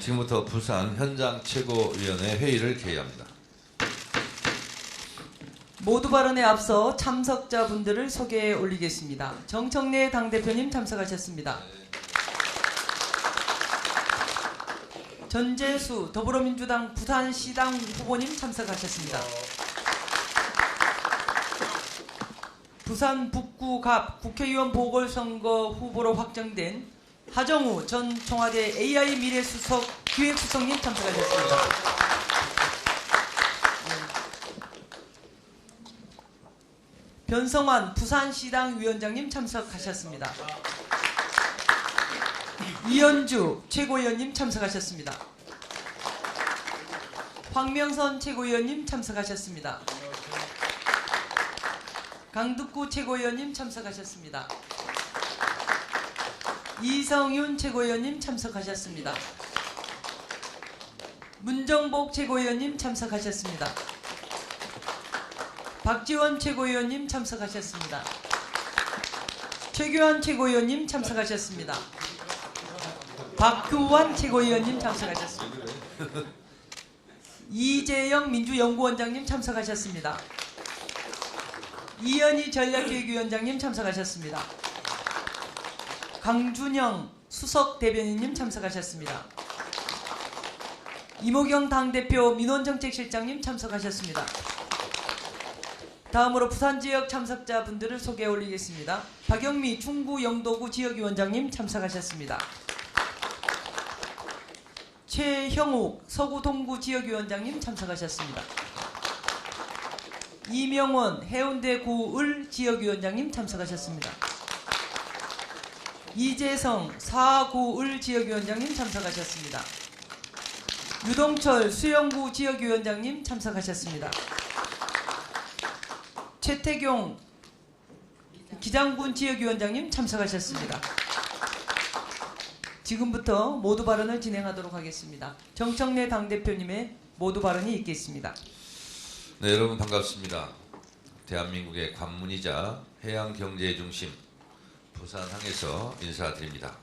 지금부터 부산 현장 최고위원회 회의를 개의합니다. 모두 발언에 앞서 참석자분들을 소개해 올리겠습니다. 정청래 당대표님 참석하셨습니다. 전재수 더불어민주당 부산시당 후보님 참석하셨습니다. 부산 북구 갑 국회의원 보궐선거 후보로 확정된 하정우 전 청와대 AI 미래수석 기획수석님 참석하셨습니다. 변성환 부산시당 위원장님 참석하셨습니다. 이현주 최고위원님 참석하셨습니다. 황명선 최고위원님 참석하셨습니다. 강득구 최고위원님 참석하셨습니다. 이성윤 최고위원님 참석하셨습니다. 문정복 최고위원님 참석하셨습니다. 박지원 최고위원님 참석하셨습니다. 최규환 최고위원님 참석하셨습니다. 박규환 최고위원님 참석하셨습니다. 이재영 민주연구원장님 참석하셨습니다. 이현희 전략기획위원장님 참석하셨습니다. 강준영 수석대변인님 참석하셨습니다. 이모경 당대표 민원정책실장님 참석하셨습니다. 다음으로 부산지역 참석자분들을 소개해 올리겠습니다. 박영미 중구 영도구 지역위원장님 참석하셨습니다. 최형욱 서구 동구 지역위원장님 참석하셨습니다. 이명원 해운대 구을 지역위원장님 참석하셨습니다. 이재성 사구을 지역위원장님 참석하셨습니다. 유동철 수영구 지역위원장님 참석하셨습니다. 최태경 기장군 지역위원장님 참석하셨습니다. 지금부터 모두 발언을 진행하도록 하겠습니다. 정청래 당대표님의 모두 발언이 있겠습니다. 네, 여러분 반갑습니다. 대한민국의 관문이자 해양 경제의 중심 부산항에서 인사드립니다.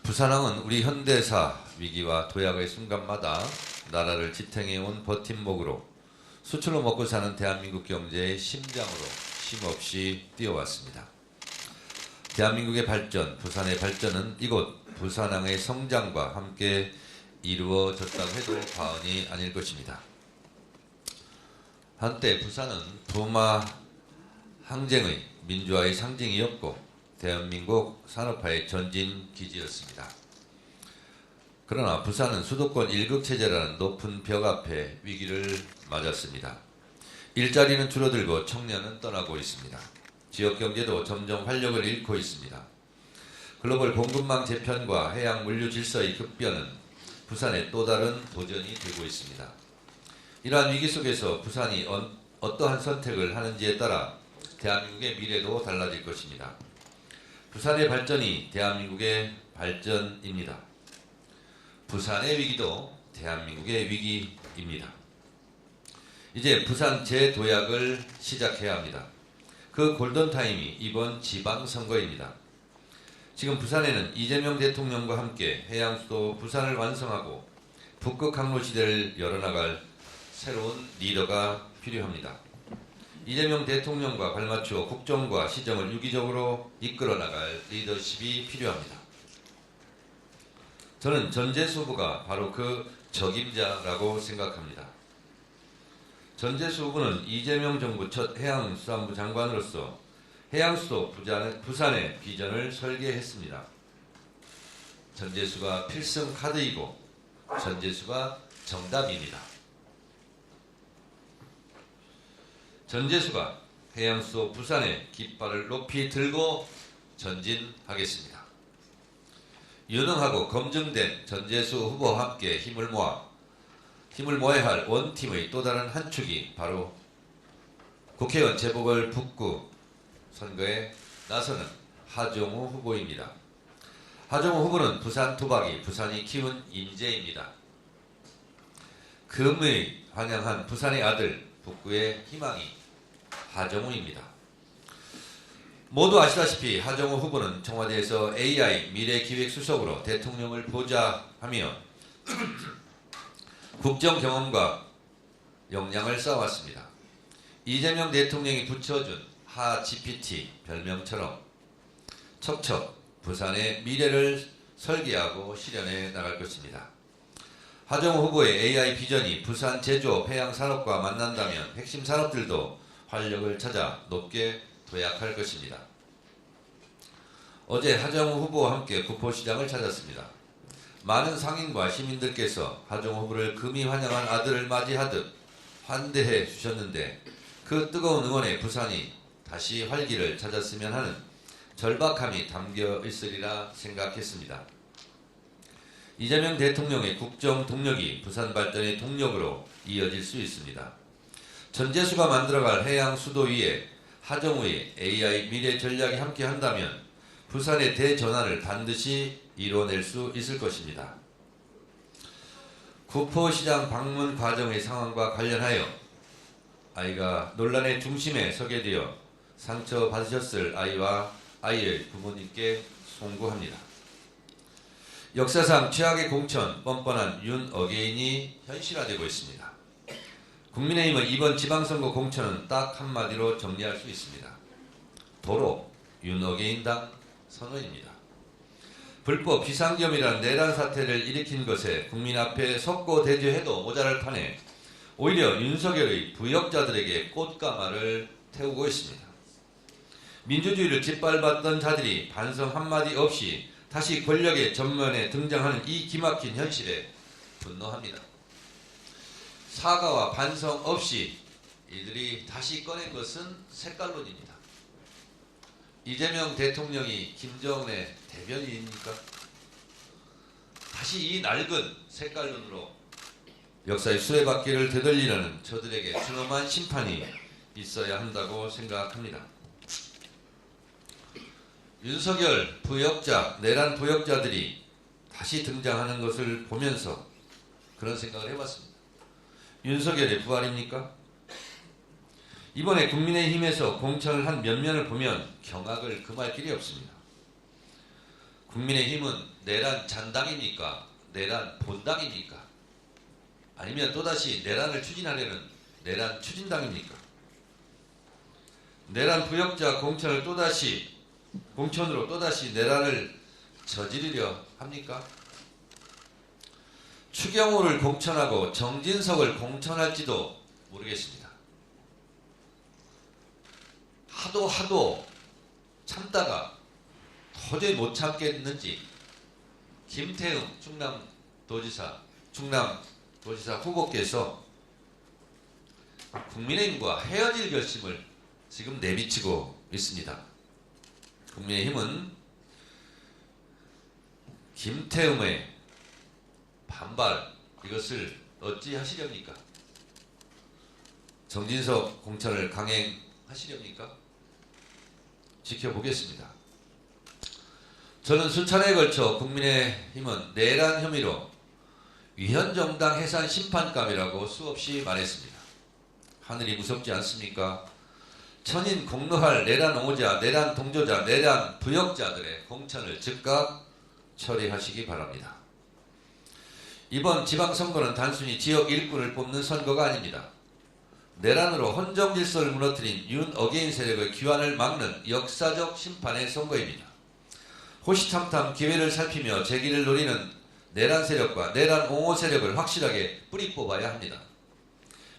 부산항은 우리 현대사 위기와 도약의 순간마다 나라를 지탱해온 버팀목으로 수출로 먹고 사는 대한민국 경제의 심장으로 쉼없이 뛰어왔습니다. 대한민국의 발전, 부산의 발전은 이곳 부산항의 성장과 함께 이루어졌다고 해도 과언이 아닐 것입니다. 한때 부산은 부마 항쟁의 민주화의 상징이었고 대한민국 산업화의 전진기지였습니다. 그러나 부산은 수도권 1극 체제라는 높은 벽 앞에 위기를 맞았습니다. 일자리는 줄어들고 청년은 떠나고 있습니다. 지역 경제도 점점 활력을 잃고 있습니다. 글로벌 공급망 재편과 해양 물류 질서의 급변은 부산의 또 다른 도전이 되고 있습니다. 이러한 위기 속에서 부산이 어떠한 선택을 하는지에 따라 대한민국의 미래도 달라질 것입니다. 부산의 발전이 대한민국의 발전입니다. 부산의 위기도 대한민국의 위기입니다. 이제 부산 재도약을 시작해야 합니다. 그 골든타임이 이번 지방선거입니다. 지금 부산에는 이재명 대통령과 함께 해양수도 부산을 완성하고 북극 항로시대를 열어나갈 새로운 리더가 필요합니다. 이재명 대통령과 발맞추어 국정과 시정을 유기적으로 이끌어 나갈 리더십이 필요합니다. 저는 전재수 후보가 바로 그 적임자라고 생각합니다. 전재수 후보는 이재명 정부 첫 해양수산부 장관으로서 해양수도 부산의 비전을 설계했습니다. 전재수가 필승 카드이고 전재수가 정답입니다. 전재수가 해양수도 부산의 깃발을 높이 들고 전진하겠습니다. 유능하고 검증된 전재수 후보와 함께 힘을 모아야 할 원팀의 또 다른 한 축이 바로 국회의원 재보궐 북구 선거에 나서는 하정우 후보입니다. 하정우 후보는 부산 토박이, 부산이 키운 인재입니다. 금의 환영한 부산의 아들, 북구의 희망이 하정우입니다. 모두 아시다시피 하정우 후보는 청와대에서 AI 미래기획수석으로 대통령을 보좌하며 국정 경험과 역량을 쌓아왔습니다. 이재명 대통령이 붙여준 하 GPT 별명처럼 척척 부산의 미래를 설계하고 실현해 나갈 것입니다. 하정우 후보의 AI 비전이 부산 제조업 해양 산업과 만난다면 핵심 산업들도 활력을 찾아 높게 도약할 것입니다. 어제 하정우 후보와 함께 구포시장을 찾았습니다. 많은 상인과 시민들께서 하정우 후보를 금이 환영한 아들을 맞이하듯 환대해 주셨는데 그 뜨거운 응원에 부산이 다시 활기를 찾았으면 하는 절박함이 담겨 있으리라 생각했습니다. 이재명 대통령의 국정 동력이 부산 발전의 동력으로 이어질 수 있습니다. 전재수가 만들어갈 해양 수도 위에 하정우의 AI 미래 전략이 함께한다면 부산의 대전환을 반드시 이뤄낼 수 있을 것입니다. 구포시장 방문 과정의 상황과 관련하여 아이가 논란의 중심에 서게 되어 상처받으셨을 아이와 아이의 부모님께 송구합니다. 역사상 최악의 공천 뻔뻔한 윤 어게인이 현실화되고 있습니다. 국민의힘은 이번 지방선거 공천은 딱 한마디로 정리할 수 있습니다. 도로 윤 어게인당 선언입니다. 불법 비상겸이란 내란 사태를 일으킨 것에 국민 앞에 섰고 대조해도 모자랄 판에 오히려 윤석열의 부역자들에게 꽃가마를 태우고 있습니다. 민주주의를 짓밟았던 자들이 반성 한마디 없이 다시 권력의 전면에 등장하는 이 기막힌 현실에 분노합니다. 사과와 반성 없이 이들이 다시 꺼낸 것은 색깔론입니다. 이재명 대통령이 김정은의 대변인입니까? 다시 이 낡은 색깔론으로 역사의 수레바퀴를 되돌리려는 저들에게 준엄한 심판이 있어야 한다고 생각합니다. 윤석열 부역자, 내란 부역자들이 다시 등장하는 것을 보면서 그런 생각을 해봤습니다. 윤석열의 부활입니까? 이번에 국민의힘에서 공천을 한 면면을 보면 경악을 금할 길이 없습니다. 국민의힘은 내란 잔당입니까? 내란 본당입니까? 아니면 또다시 내란을 추진하려는 내란 추진당입니까? 내란 부역자 공천으로 또다시 내란을 저지르려 합니까? 추경호를 공천하고 정진석을 공천할지도 모르겠습니다. 하도 참다가 도저히 못 참겠는지 김태흠 충남도지사 후보께서 국민의힘과 헤어질 결심을 지금 내비치고 있습니다. 국민의힘은 김태흠의 반발 이것을 어찌하시렵니까? 정진석 공천을 강행하시렵니까? 지켜보겠습니다. 저는 수차례에 걸쳐 국민의힘은 내란 혐의로 위헌정당 해산 심판감이라고 수없이 말했습니다. 하늘이 무섭지 않습니까? 천인 공로할 내란 옹호자, 내란 동조자, 내란 부역자들의 공천을 즉각 처리하시기 바랍니다. 이번 지방선거는 단순히 지역 일꾼을 뽑는 선거가 아닙니다. 내란으로 헌정 질서를 무너뜨린 윤 어게인 세력의 귀환을 막는 역사적 심판의 선거입니다. 호시탐탐 기회를 살피며 재기를 노리는 내란 세력과 내란 옹호 세력을 확실하게 뿌리 뽑아야 합니다.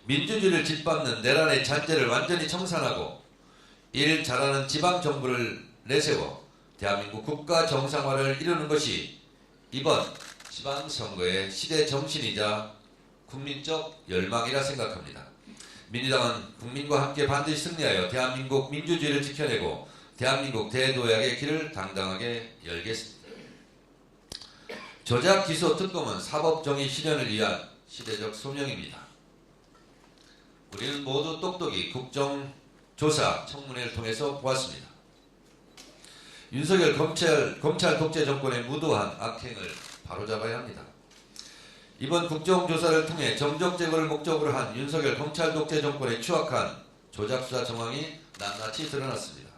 민주주의를 짓밟는 내란의 잔재를 완전히 청산하고 일 잘하는 지방정부를 내세워 대한민국 국가 정상화를 이루는 것이 이번 지방선거의 시대 정신이자 국민적 열망이라 생각합니다. 민주당은 국민과 함께 반드시 승리하여 대한민국 민주주의를 지켜내고 대한민국 대도약의 길을 당당하게 열겠습니다. 조작 기소 특검은 사법정의 실현을 위한 시대적 소명입니다. 우리는 모두 똑똑히 국정조사 청문회를 통해서 보았습니다. 윤석열 검찰 독재 정권의 무도한 악행을 바로잡아야 합니다. 이번 국정조사를 통해 정적 제거를 목적으로 한 윤석열 검찰 독재 정권의 추악한 조작수사 정황이 낱낱이 드러났습니다.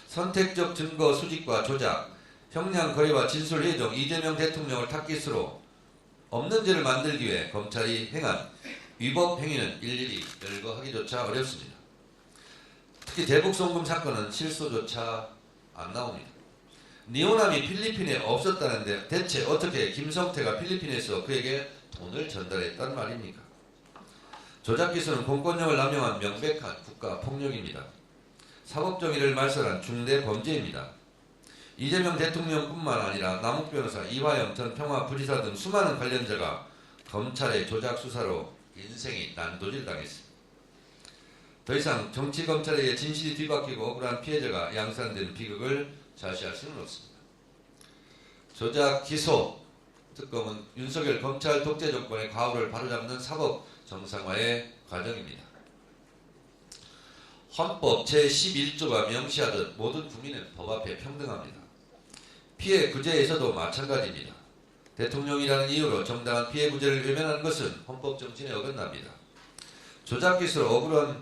선택적 증거 수집과 조작, 형량 거래와 진술 예정, 이재명 대통령을 타깃으로 없는 죄를 만들기 위해 검찰이 행한 위법 행위는 일일이 열거하기조차 어렵습니다. 특히 대북송금 사건은 실소조차 안 나옵니다. 니오남이 필리핀에 없었다는데 대체 어떻게 김성태가 필리핀에서 그에게 돈을 전달했단 말입니까? 조작 기술은 공권력을 남용한 명백한 국가폭력입니다. 사법정의를 말살한 중대 범죄입니다. 이재명 대통령뿐만 아니라 남욱 변호사, 이화영 전 평화부지사 등 수많은 관련자가 검찰의 조작 수사로 인생이 난도질당했습니다. 더 이상 정치검찰에게 진실이 뒤바뀌고 억울한 피해자가 양산되는 비극을 자시할 수는 없습니다. 조작 기소 특검은 윤석열 검찰 독재 정권의 과오를 바로잡는 사법 정상화의 과정입니다. 헌법 제11조가 명시하듯 모든 국민은 법 앞에 평등합니다. 피해 구제에서도 마찬가지입니다. 대통령이라는 이유로 정당한 피해 구제를 외면하는 것은 헌법 정신에 어긋납니다. 조작 기술로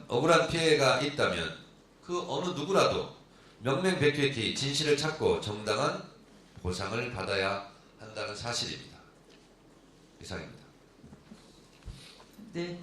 억울한 피해가 있다면 그 어느 누구라도 명명백백히 진실을 찾고 정당한 보상을 받아야 한다는 사실입니다. 이상입니다. 네.